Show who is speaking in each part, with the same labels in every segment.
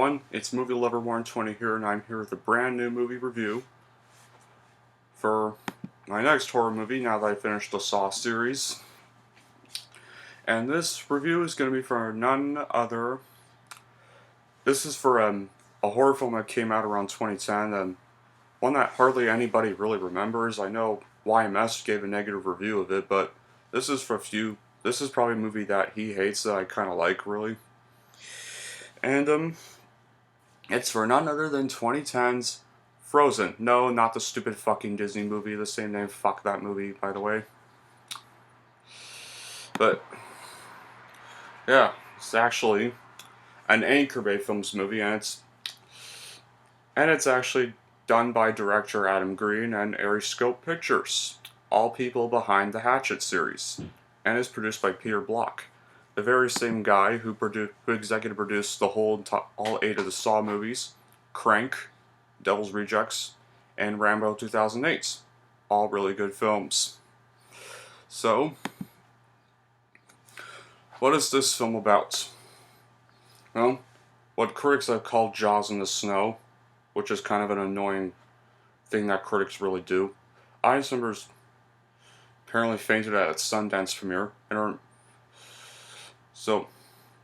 Speaker 1: everyone, it's Movie Lover 120 here, and I'm here with a brand new movie review for my next horror movie now that I finished the Saw series. And this review is going to be for none other. This is for a horror film that came out around 2010, and one that hardly anybody really remembers. I know YMS gave a negative review of it, but this is This is probably a movie that he hates that I kind of like, really. And it's for none other than 2010's Frozen. No, not the stupid fucking Disney movie, the same name. Fuck that movie, by the way. But yeah, it's actually an Anchor Bay Films movie, and it's actually done by director Adam Green and Ariscope Pictures, all people behind the Hatchet series, and is produced by Peter Block, the very same guy who executive produced all 8 of the Saw movies, Crank, Devil's Rejects, and Rambo 2008. All really good films. So, what is this film about? Well, what critics have called Jaws in the Snow, which is kind of an annoying thing that critics really do. Audience members apparently fainted at its Sundance premiere, So,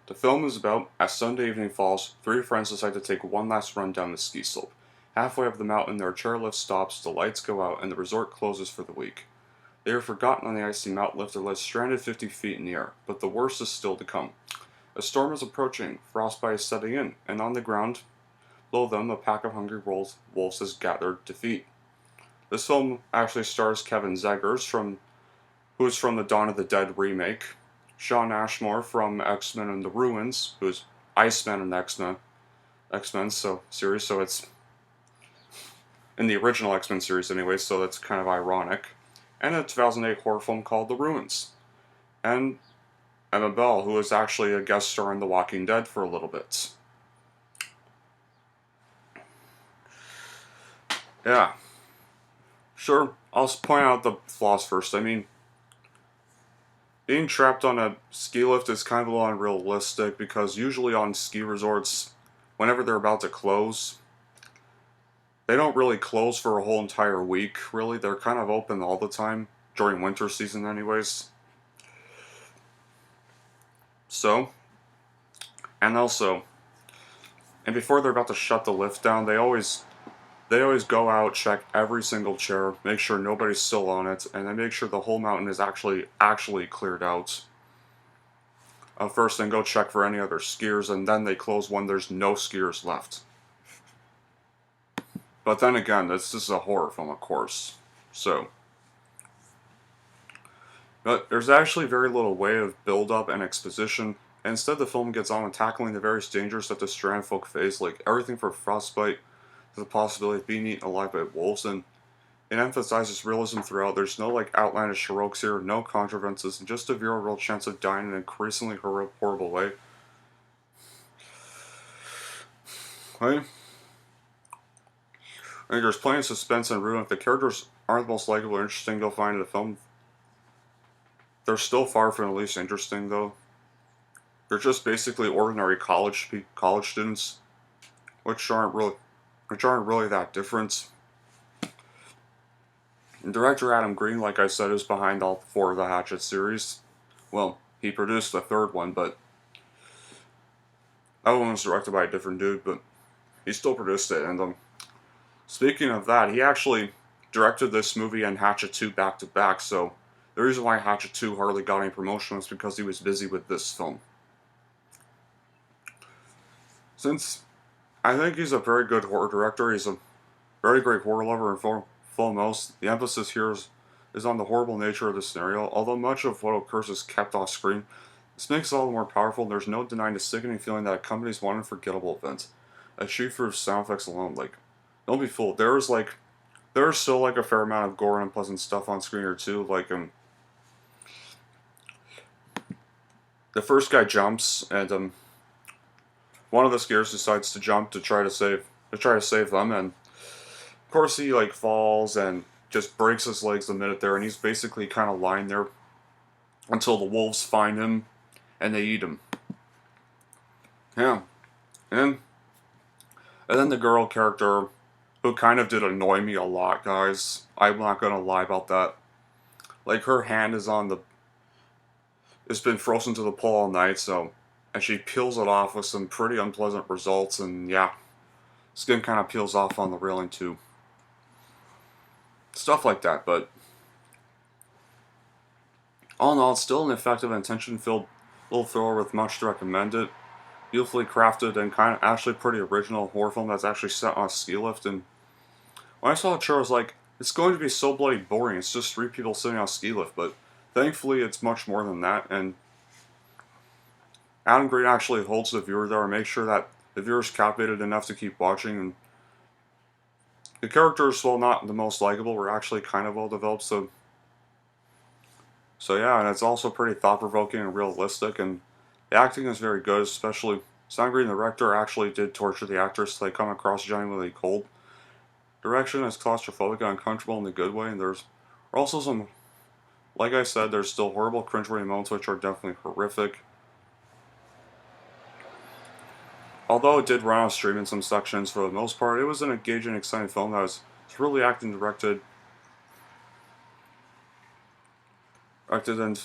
Speaker 1: the film is about, as Sunday evening falls, 3 friends decide to take one last run down the ski slope. Halfway up the mountain, their chairlift stops, the lights go out, and the resort closes for the week. They are forgotten on the icy mountain lift and left stranded 50 feet in the air, but the worst is still to come. A storm is approaching, frostbite is setting in, and on the ground below them, a pack of hungry wolves has gathered to feed. This film actually stars Kevin Zegers, who is from the Dawn of the Dead remake, Shawn Ashmore from X-Men and the Ruins, who is Iceman in the X-Men series, so it's in the original X-Men series anyway, so that's kind of ironic, and a 2008 horror film called The Ruins, and Emma Bell, who was actually a guest star in The Walking Dead for a little bit. Yeah. Sure, I'll point out the flaws first. I mean, being trapped on a ski lift is kind of a little unrealistic because usually on ski resorts, whenever they're about to close, they don't really close for a whole entire week, really. They're kind of open all the time, during winter season anyways. So, and before they're about to shut the lift down, they always go out, check every single chair, make sure nobody's still on it, and then make sure the whole mountain is actually cleared out. First, then go check for any other skiers, and then they close when there's no skiers left. But then again, this is a horror film, of course. But there's actually very little way of build-up and exposition, and instead the film gets on with tackling the various dangers that the strand folk face, like everything from frostbite to the possibility of being eaten alive by wolves, and it emphasizes realism throughout. There's no outlandish heroics here, no contrivances, and just a very real chance of dying in an increasingly horrible way. Right? I think there's plenty of suspense and ruin. If the characters aren't the most likable or interesting you'll find in the film, they're still far from the least interesting, though. They're just basically ordinary college students, which aren't really that different. And director Adam Green, like I said, is behind all 4 of the Hatchet series. Well, he produced the 3rd one, but that one was directed by a different dude, but he still produced it. And speaking of that, he actually directed this movie and Hatchet 2 back to back, so the reason why Hatchet 2 hardly got any promotion was because he was busy with this film. Since I think he's a very good horror director, he's a very great horror lover and foremost, the emphasis here is on the horrible nature of the scenario. Although much of what occurs is kept off screen, this makes it all the more powerful, and there's no denying the sickening feeling that accompanies one unforgettable event. Achieved through sound effects alone. Don't be fooled. There's still a fair amount of gore and unpleasant stuff on screen or two. The first guy jumps, and one of the skiers decides to jump to try to save them, and of course he falls and just breaks his legs the minute there, and he's basically kind of lying there until the wolves find him and they eat him. Yeah, and And then the girl character, who kind of did annoy me a lot, guys. I'm not gonna lie about that. Like, her hand is on the... It's been frozen to the pole all night, so... And she peels it off with some pretty unpleasant results, and yeah. Skin kind of peels off on the railing, too. Stuff like that, but... All in all, it's still an effective and attention-filled little thriller with much to recommend it. Beautifully crafted and kind of actually pretty original horror film that's actually set on a ski lift. And when I saw the trailer, I was like, it's going to be so bloody boring. It's just three people sitting on a ski lift, but thankfully it's much more than that. And Adam Green actually holds the viewer there and makes sure that the viewer's captivated enough to keep watching. And the characters, while not the most likable, were actually kind of well developed. So yeah, and it's also pretty thought-provoking and realistic, and the acting is very good, especially Sam Green, the director, actually did torture the actors so they come across genuinely cold. Direction is claustrophobic and uncomfortable in a good way, and there's also some, like I said, there's still horrible cringeworthy moments which are definitely horrific. Although it did run on stream in some sections, for the most part, it was an engaging, exciting film that was really acted and directed, and the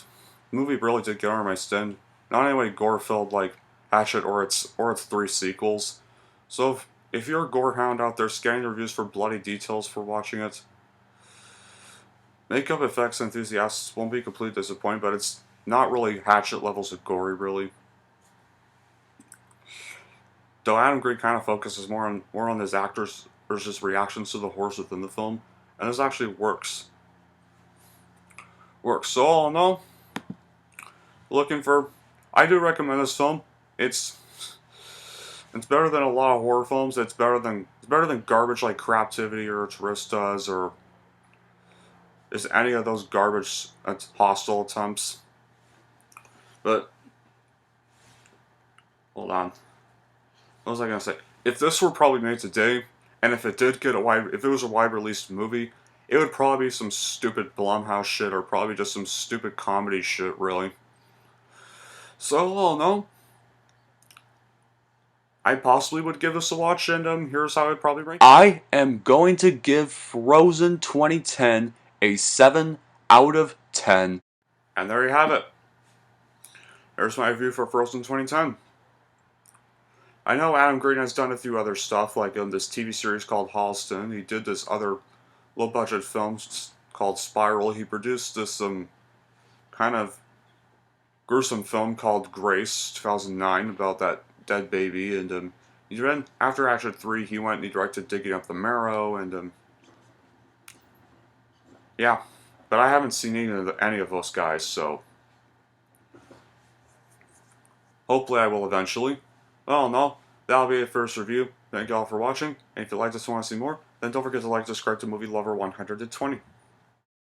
Speaker 1: movie really did get under my skin. Not anyway gore-filled like Hatchet or its three sequels. So if you're a gore hound out there scanning the reviews for bloody details for watching it, makeup effects enthusiasts won't be completely disappointed, but it's not really Hatchet levels of gory, really. Though Adam Green kind of focuses more on his actors versus reactions to the horrors within the film, and this actually works. So all in all, I do recommend this film. It's better than a lot of horror films. It's better than garbage like Craptivity or Touristas or is any of those garbage Hostel attempts. But hold on, what was I gonna say? If this were probably made today, and if it was a wide released movie, it would probably be some stupid Blumhouse shit or probably just some stupid comedy shit, really. So, all in all, I possibly would give this a watch, and here's how I'd probably rank it. I am going to give Frozen 2010 a 7 out of 10. And there you have it. There's my review for Frozen 2010. I know Adam Green has done a few other stuff, like in this TV series called Halston. He did this other low-budget film called Spiral. He produced this kind of gruesome film called Grace, 2009, about that dead baby. And after Hatchet 3, he went and he directed Digging Up the Marrow, and yeah. But I haven't seen any of those guys, so hopefully I will eventually. Well, no, that'll be it for this review. Thank you all for watching, and if you like this and want to see more, then don't forget to like and subscribe to Movie Lover 120.